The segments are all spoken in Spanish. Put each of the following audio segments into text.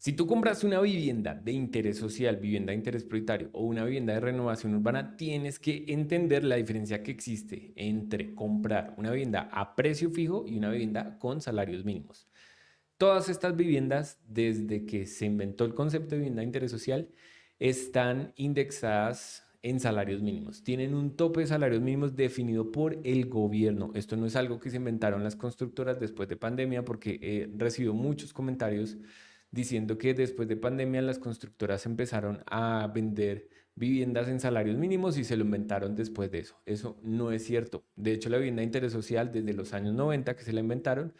Si tú compras una vivienda de interés social, vivienda de interés prioritario o una vivienda de renovación urbana, tienes que entender la diferencia que existe entre comprar una vivienda a precio fijo y una vivienda con salarios mínimos. Todas estas viviendas, desde que se inventó el concepto de vivienda de interés social, están indexadas en salarios mínimos. Tienen un tope de salarios mínimos definido por el gobierno. Esto no es algo que se inventaron las constructoras después de pandemia, porque he recibido muchos comentarios diciendo que después de pandemia las constructoras empezaron a vender viviendas en salarios mínimos y se lo inventaron después de eso. Eso no es cierto. De hecho, la vivienda de interés social desde los años 90 que se la inventaron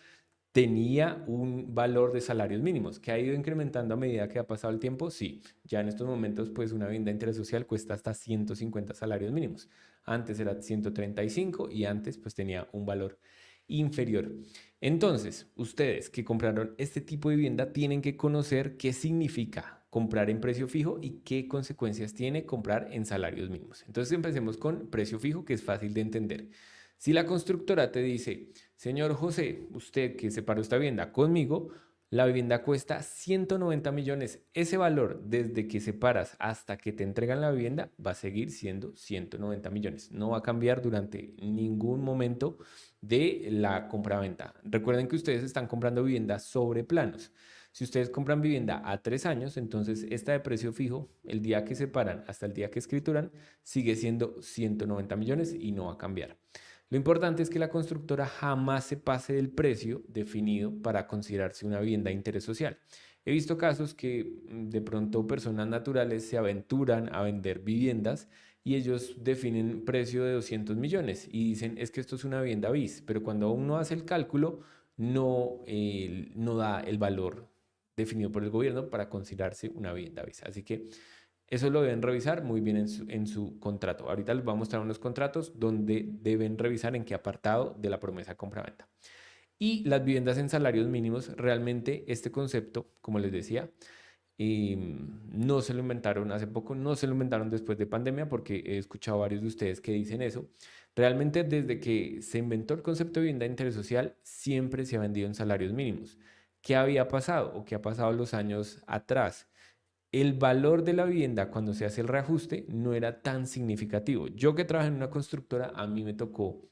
tenía un valor de salarios mínimos que ha ido incrementando a medida que ha pasado el tiempo. Sí, ya en estos momentos pues una vivienda de interés social cuesta hasta 150 salarios mínimos. Antes era 135 y antes pues tenía un valor inferior. Entonces, ustedes que compraron este tipo de vivienda tienen que conocer qué significa comprar en precio fijo y qué consecuencias tiene comprar en salarios mínimos. Entonces empecemos con precio fijo, que es fácil de entender. Si la constructora te dice, señor José, usted que separó esta vivienda conmigo, la vivienda cuesta 190 millones. Ese valor, desde que separas hasta que te entregan la vivienda, va a seguir siendo 190 millones. No va a cambiar durante ningún momento de la compraventa. Recuerden que ustedes están comprando viviendas sobre planos. Si ustedes compran vivienda a 3 años, entonces esta de precio fijo, el día que separan hasta el día que escrituran, sigue siendo 190 millones y no va a cambiar. Lo importante es que la constructora jamás se pase del precio definido para considerarse una vivienda de interés social. He visto casos que de pronto personas naturales se aventuran a vender viviendas y ellos definen precio de 200 millones y dicen es que esto es una vivienda bis, pero cuando uno hace el cálculo no da el valor definido por el gobierno para considerarse una vivienda bis. Así que eso lo deben revisar muy bien en su contrato. Ahorita les voy a mostrar unos contratos donde deben revisar en qué apartado de la promesa de compraventa. Y las viviendas en salarios mínimos, realmente este concepto, como les decía, no se lo inventaron hace poco, no se lo inventaron después de pandemia, porque he escuchado a varios de ustedes que dicen eso. Realmente desde que se inventó el concepto de vivienda de interés social, siempre se ha vendido en salarios mínimos. ¿Qué había pasado o qué ha pasado los años atrás? El valor de la vivienda cuando se hace el reajuste no era tan significativo. Yo que trabajé en una constructora, a mí me tocó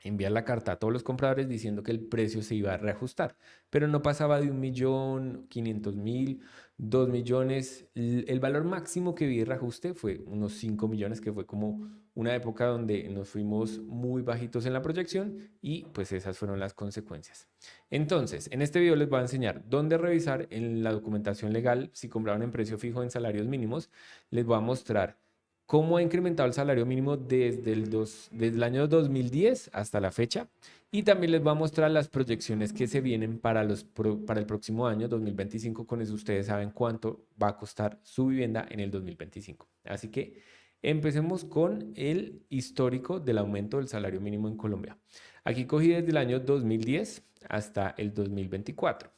enviar la carta a todos los compradores diciendo que el precio se iba a reajustar, pero no pasaba de 1.500.000, 2 millones. El valor máximo que vi de reajuste fue unos 5 millones, que fue como una época donde nos fuimos muy bajitos en la proyección y pues esas fueron las consecuencias. Entonces, en este video les voy a enseñar dónde revisar en la documentación legal si compraron en precio fijo en salarios mínimos. Les voy a mostrar cómo ha incrementado el salario mínimo desde el año 2010 hasta la fecha. Y también les voy a mostrar las proyecciones que se vienen para el próximo año, 2025. Con eso ustedes saben cuánto va a costar su vivienda en el 2025. Así que empecemos con el histórico del aumento del salario mínimo en Colombia. Aquí cogí desde el año 2010 hasta el 2024.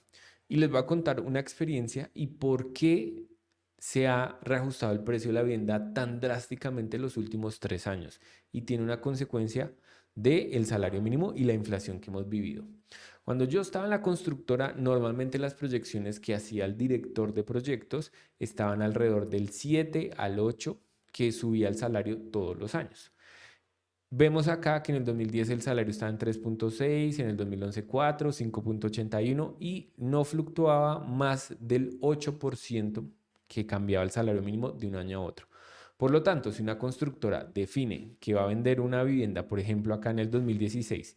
Y les voy a contar una experiencia y por qué se ha reajustado el precio de la vivienda tan drásticamente en los últimos 3 años y tiene una consecuencia del salario mínimo y la inflación que hemos vivido. Cuando yo estaba en la constructora, normalmente las proyecciones que hacía el director de proyectos estaban alrededor del 7 al 8 que subía el salario todos los años. Vemos acá que en el 2010 el salario estaba en 3.6, en el 2011 4, 5.81 y no fluctuaba más del 8% que cambiaba el salario mínimo de un año a otro. Por lo tanto, si una constructora define que va a vender una vivienda, por ejemplo, acá en el 2016,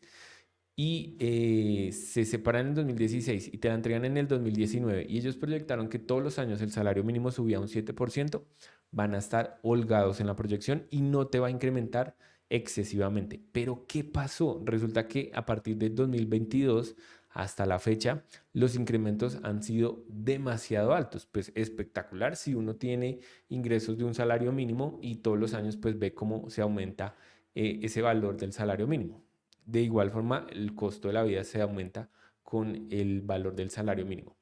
y se separan en el 2016 y te la entregan en el 2019 y ellos proyectaron que todos los años el salario mínimo subía un 7%, van a estar holgados en la proyección y no te va a incrementar excesivamente. Pero ¿qué pasó? Resulta que a partir del 2022 hasta la fecha, los incrementos han sido demasiado altos. Pues espectacular si uno tiene ingresos de un salario mínimo y todos los años pues ve cómo se aumenta ese valor del salario mínimo. De igual forma, el costo de la vida se aumenta con el valor del salario mínimo.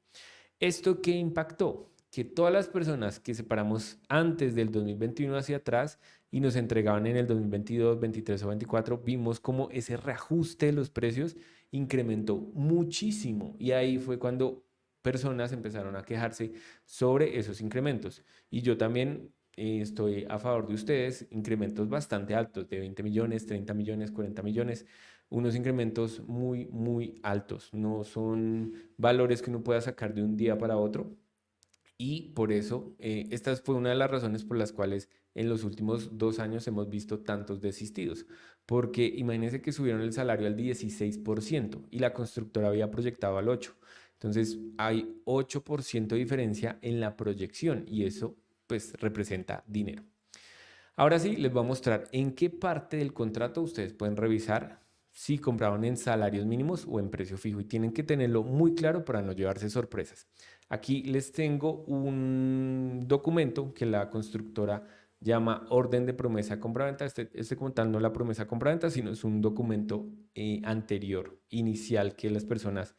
¿Esto qué impactó? Que todas las personas que separamos antes del 2021 hacia atrás y nos entregaban en el 2022, 23 o 24, vimos como ese reajuste de los precios incrementó muchísimo. Y ahí fue cuando personas empezaron a quejarse sobre esos incrementos. Y yo también estoy a favor de ustedes, incrementos bastante altos, de 20 millones, 30 millones, 40 millones, unos incrementos muy, muy altos. No son valores que uno pueda sacar de un día para otro. Y por eso, esta fue una de las razones por las cuales en los últimos 2 años hemos visto tantos desistidos. Porque imagínense que subieron el salario al 16% y la constructora había proyectado al 8%. Entonces hay 8% de diferencia en la proyección y eso pues representa dinero. Ahora sí, les voy a mostrar en qué parte del contrato ustedes pueden revisar si compraron en salarios mínimos o en precio fijo y tienen que tenerlo muy claro para no llevarse sorpresas. Aquí les tengo un documento que la constructora llama orden de promesa de compraventa. Este como tal no es la promesa de compraventa, sino es un documento anterior, inicial, que las personas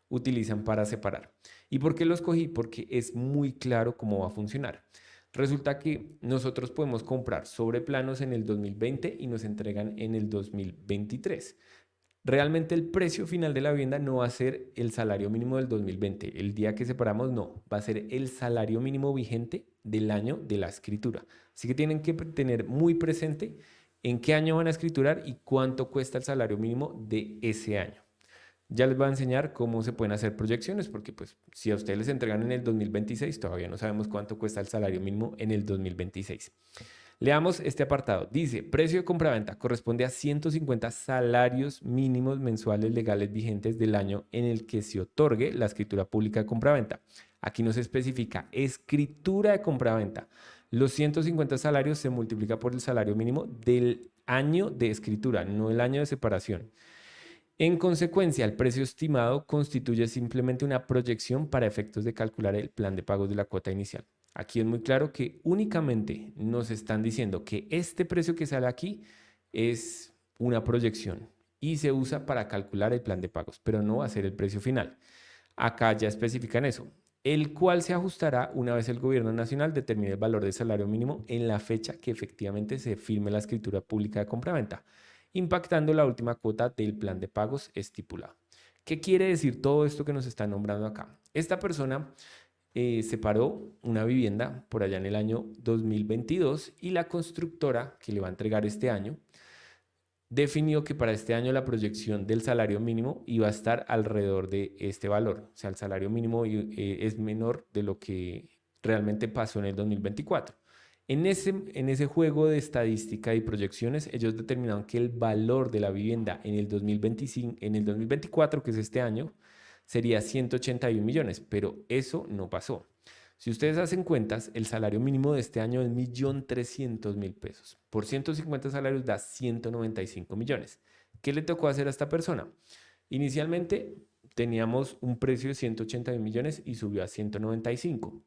utilizan para separar. ¿Y por qué lo escogí? Porque es muy claro cómo va a funcionar. Resulta que nosotros podemos comprar sobre planos en el 2020 y nos entregan en el 2023. Realmente el precio final de la vivienda no va a ser el salario mínimo del 2020. El día que separamos, no. Va a ser el salario mínimo vigente del año de la escritura. Así que tienen que tener muy presente en qué año van a escriturar y cuánto cuesta el salario mínimo de ese año. Ya les voy a enseñar cómo se pueden hacer proyecciones, porque pues si a ustedes les entregan en el 2026, todavía no sabemos cuánto cuesta el salario mínimo en el 2026. Leamos este apartado. Dice, precio de compraventa corresponde a 150 salarios mínimos mensuales legales vigentes del año en el que se otorgue la escritura pública de compraventa. Aquí no se especifica escritura de compraventa. Los 150 salarios se multiplica por el salario mínimo del año de escritura, no el año de separación. En consecuencia, el precio estimado constituye simplemente una proyección para efectos de calcular el plan de pagos de la cuota inicial. Aquí es muy claro que únicamente nos están diciendo que este precio que sale aquí es una proyección y se usa para calcular el plan de pagos, pero no va a ser el precio final. Acá ya especifican eso, el cual se ajustará una vez el gobierno nacional determine el valor del salario mínimo en la fecha que efectivamente se firme la escritura pública de compraventa, impactando la última cuota del plan de pagos estipulado. ¿Qué quiere decir todo esto que nos está nombrando acá? Esta persona separó una vivienda por allá en el año 2022 y la constructora que le va a entregar este año definió que para este año la proyección del salario mínimo iba a estar alrededor de este valor. O sea, el salario mínimo es menor de lo que realmente pasó en el 2024. En ese juego de estadística y proyecciones, ellos determinaron que el valor de la vivienda en el 2025, en el 2024, que es este año, sería 181 millones, pero eso no pasó. Si ustedes hacen cuentas, el salario mínimo de este año es 1.300.000 pesos. Por 150 salarios da 195 millones. ¿Qué le tocó hacer a esta persona? Inicialmente teníamos un precio de 181 millones y subió a 195.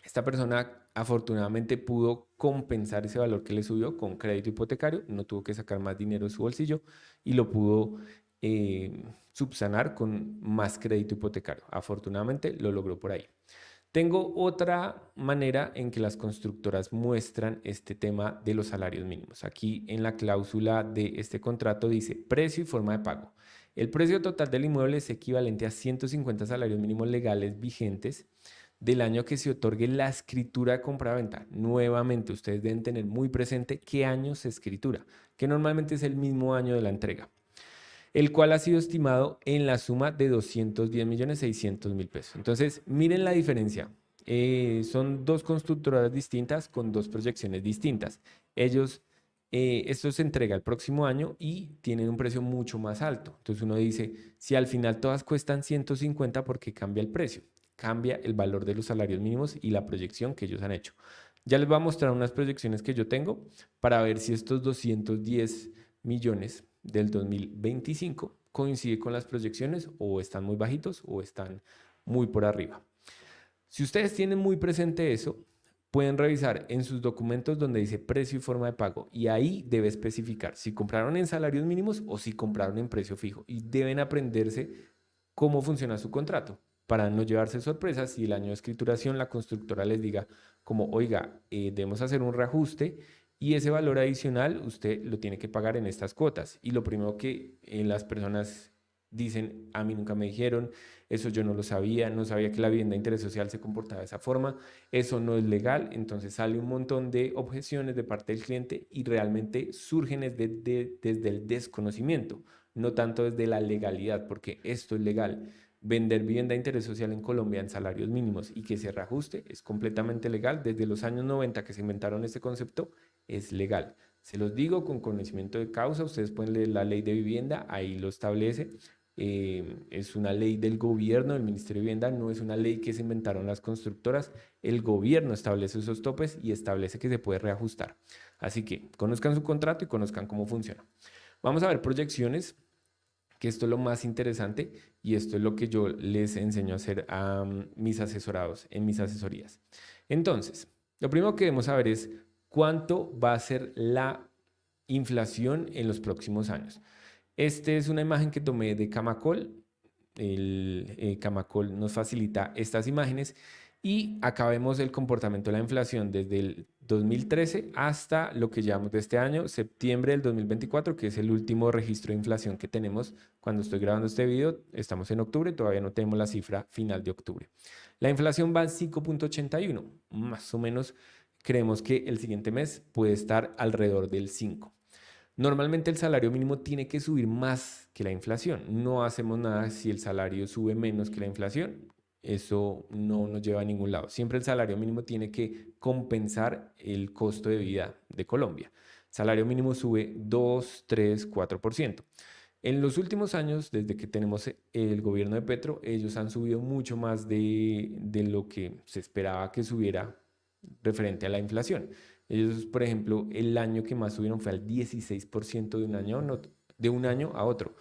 Esta persona afortunadamente pudo compensar ese valor que le subió con crédito hipotecario, no tuvo que sacar más dinero de su bolsillo y lo pudo subsanar con más crédito hipotecario. Afortunadamente lo logró por ahí. Tengo otra manera en que las constructoras muestran este tema de los salarios mínimos. Aquí en la cláusula de este contrato dice precio y forma de pago. El precio total del inmueble es equivalente a 150 salarios mínimos legales vigentes del año que se otorgue la escritura de compraventa. Nuevamente, ustedes deben tener muy presente qué año se escritura, que normalmente es el mismo año de la entrega, el cual ha sido estimado en la suma de 210.600.000 pesos. Entonces, miren la diferencia. Son dos constructoras distintas con dos proyecciones distintas. Esto se entrega el próximo año y tienen un precio mucho más alto. Entonces uno dice, si al final todas cuestan 150, ¿por qué cambia el precio? Cambia el valor de los salarios mínimos y la proyección que ellos han hecho. Ya les voy a mostrar unas proyecciones que yo tengo para ver si estos 210 millones del 2025 coincide con las proyecciones o están muy bajitos o están muy por arriba. Si ustedes tienen muy presente eso, pueden revisar en sus documentos donde dice precio y forma de pago y ahí debe especificar si compraron en salarios mínimos o si compraron en precio fijo y deben aprenderse cómo funciona su contrato para no llevarse sorpresas si el año de escrituración la constructora les diga como, oiga, debemos hacer un reajuste y ese valor adicional usted lo tiene que pagar en estas cuotas. Y lo primero que las personas dicen, a mí nunca me dijeron, eso yo no lo sabía, no sabía que la vivienda de interés social se comportaba de esa forma, eso no es legal, entonces sale un montón de objeciones de parte del cliente y realmente surgen desde el desconocimiento, no tanto desde la legalidad, porque esto es legal. Vender vivienda de interés social en Colombia en salarios mínimos y que se reajuste es completamente legal. Desde los años 90 que se inventaron este concepto, es legal. Se los digo con conocimiento de causa, ustedes pueden leer la ley de vivienda, ahí lo establece. Es una ley del gobierno, del Ministerio de Vivienda, no es una ley que se inventaron las constructoras. El gobierno establece esos topes y establece que se puede reajustar. Así que conozcan su contrato y conozcan cómo funciona. Vamos a ver proyecciones, que esto es lo más interesante y esto es lo que yo les enseño a hacer a mis asesorados en mis asesorías. Entonces, lo primero que debemos saber es cuánto va a ser la inflación en los próximos años. Esta es una imagen que tomé de Camacol. El Camacol nos facilita estas imágenes y acá vemos el comportamiento de la inflación desde el 2013 hasta lo que llevamos de este año, septiembre del 2024, que es el último registro de inflación que tenemos cuando estoy grabando este video. Estamos en octubre, todavía no tenemos la cifra final de octubre. La inflación va al 5.81, más o menos creemos que el siguiente mes puede estar alrededor del 5. Normalmente el salario mínimo tiene que subir más que la inflación. No hacemos nada si el salario sube menos que la inflación. Eso no nos lleva a ningún lado. Siempre el salario mínimo tiene que compensar el costo de vida de Colombia. El salario mínimo sube 2, 3, 4%. En los últimos años, desde que tenemos el gobierno de Petro, ellos han subido mucho más de lo que se esperaba que subiera referente a la inflación. Ellos, por ejemplo, el año que más subieron fue al 16% de un año a otro.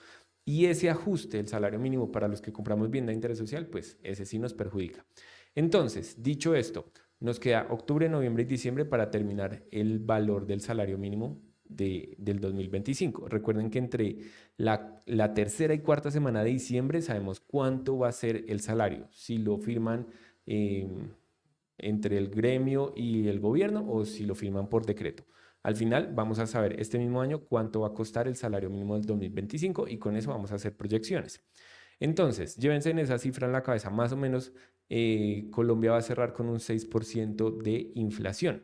Y ese ajuste del salario mínimo para los que compramos vivienda de interés social, pues ese sí nos perjudica. Entonces, dicho esto, nos queda octubre, noviembre y diciembre para terminar el valor del salario mínimo del 2025. Recuerden que entre la tercera y cuarta semana de diciembre sabemos cuánto va a ser el salario. Si lo firman entre el gremio y el gobierno o si lo firman por decreto. Al final vamos a saber este mismo año cuánto va a costar el salario mínimo del 2025 y con eso vamos a hacer proyecciones. Entonces, llévense en esa cifra en la cabeza, más o menos Colombia va a cerrar con un 6% de inflación.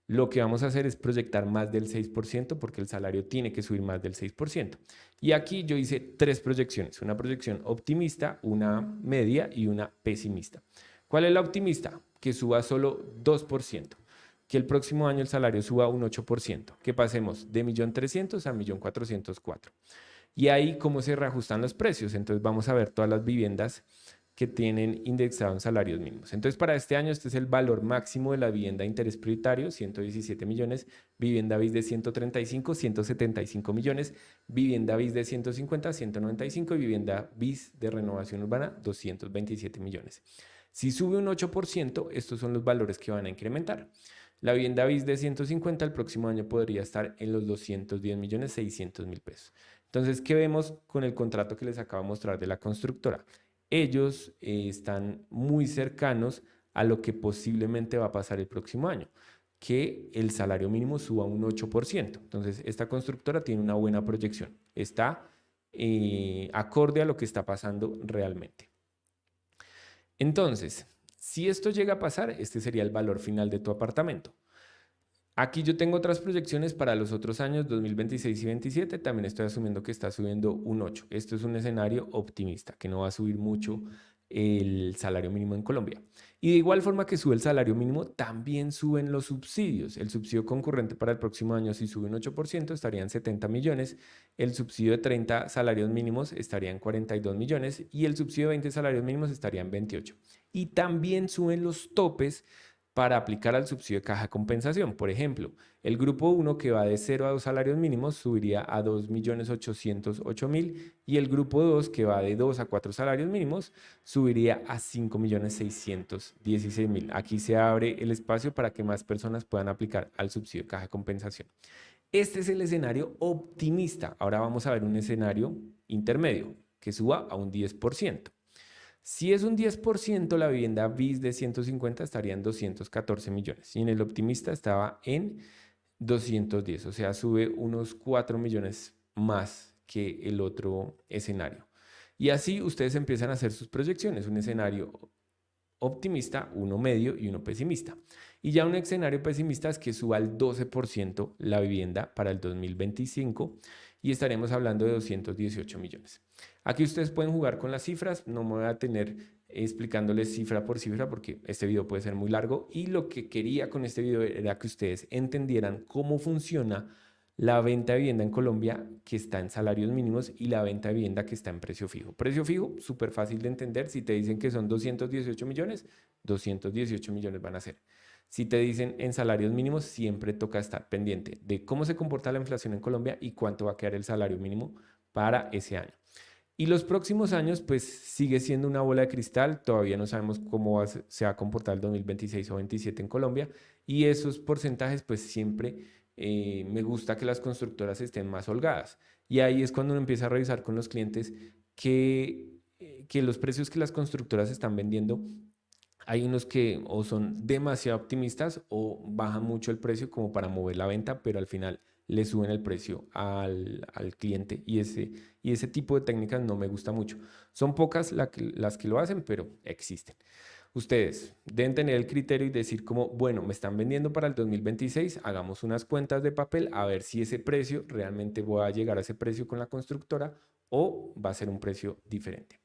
Lo que vamos a hacer es proyectar más del 6% porque el salario tiene que subir más del 6%. Y aquí yo hice 3 proyecciones, una proyección optimista, una media y una pesimista. ¿Cuál es la optimista? Que suba solo 2%, que el próximo año el salario suba un 8%, que pasemos de 1.300.000 a 1.404.000. Y ahí cómo se reajustan los precios. Entonces vamos a ver todas las viviendas que tienen indexado en salarios mínimos. Entonces, para este año, este es el valor máximo de la vivienda de interés prioritario, 117 millones, vivienda BIS de 135, 175 millones, vivienda BIS de 150, 195 y vivienda BIS de renovación urbana, 227 millones. Si sube un 8%, estos son los valores que van a incrementar. La vivienda BIS de 150 el próximo año podría estar en los 210 millones 600 mil pesos. Entonces, ¿qué vemos con el contrato que les acabo de mostrar de la constructora? Ellos están muy cercanos a lo que posiblemente va a pasar el próximo año, que el salario mínimo suba un 8%. Entonces, esta constructora tiene una buena proyección, está acorde a lo que está pasando realmente. Entonces, si esto llega a pasar, este sería el valor final de tu apartamento. Aquí yo tengo otras proyecciones para los otros años, 2026 y 2027. También estoy asumiendo que está subiendo un 8. Esto es un escenario optimista, que no va a subir mucho el salario mínimo en Colombia. Y de igual forma que sube el salario mínimo, también suben los subsidios. El subsidio concurrente para el próximo año, si sube un 8%, estaría en 70 millones. El subsidio de 30 salarios mínimos estaría en 42 millones. Y el subsidio de 20 salarios mínimos estaría en 28. Y también suben los topes para aplicar al subsidio de caja de compensación. Por ejemplo, el grupo 1 que va de 0 a 2 salarios mínimos subiría a 2.808.000 y el grupo 2 que va de 2 a 4 salarios mínimos subiría a 5.616.000. Aquí se abre el espacio para que más personas puedan aplicar al subsidio de caja de compensación. Este es el escenario optimista. Ahora vamos a ver un escenario intermedio que suba a un 10%. Si es un 10%, la vivienda BIS de 150 estaría en 214 millones y en el optimista estaba en 210, o sea, sube unos 4 millones más que el otro escenario. Y así ustedes empiezan a hacer sus proyecciones, un escenario optimista, uno medio y uno pesimista. Y ya un escenario pesimista es que suba al 12% la vivienda para el 2025 y estaremos hablando de 218 millones. Aquí ustedes pueden jugar con las cifras, no me voy a tener explicándoles cifra por cifra porque este video puede ser muy largo y lo que quería con este video era que ustedes entendieran cómo funciona la venta de vivienda en Colombia que está en salarios mínimos y la venta de vivienda que está en precio fijo. Precio fijo, súper fácil de entender. Si te dicen que son 218 millones, 218 millones van a ser. Si te dicen en salarios mínimos, siempre toca estar pendiente de cómo se comporta la inflación en Colombia y cuánto va a quedar el salario mínimo para ese año. Y los próximos años, pues sigue siendo una bola de cristal. Todavía no sabemos cómo se va a comportar el 2026 o 2027 en Colombia. Y esos porcentajes, pues siempre me gusta que las constructoras estén más holgadas. Y ahí es cuando uno empieza a revisar con los clientes que los precios que las constructoras están vendiendo, hay unos que o son demasiado optimistas o bajan mucho el precio como para mover la venta, pero al final le suben el precio al cliente y ese tipo de técnicas no me gusta mucho. Son pocas las que lo hacen, pero existen. Ustedes deben tener el criterio y decir como, bueno, me están vendiendo para el 2026, hagamos unas cuentas de papel a ver si ese precio realmente voy a llegar a ese precio con la constructora o va a ser un precio diferente.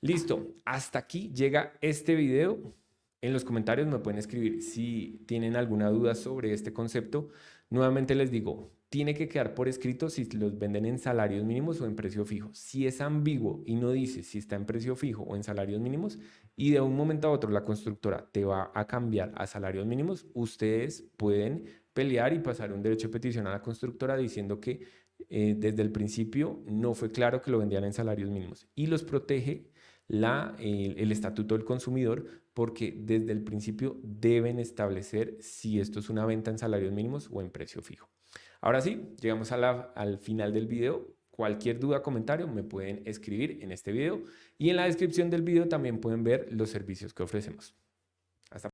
Listo, hasta aquí llega este video. En los comentarios me pueden escribir si tienen alguna duda sobre este concepto. Nuevamente les digo, tiene que quedar por escrito si los venden en salarios mínimos o en precio fijo. Si es ambiguo y no dice si está en precio fijo o en salarios mínimos y de un momento a otro la constructora te va a cambiar a salarios mínimos, ustedes pueden pelear y pasar un derecho de petición a la constructora diciendo que desde el principio no fue claro que lo vendían en salarios mínimos y los protege el estatuto del consumidor porque desde el principio deben establecer si esto es una venta en salarios mínimos o en precio fijo. Ahora sí, llegamos al final del video. Cualquier duda o comentario me pueden escribir en este video y en la descripción del video también pueden ver los servicios que ofrecemos.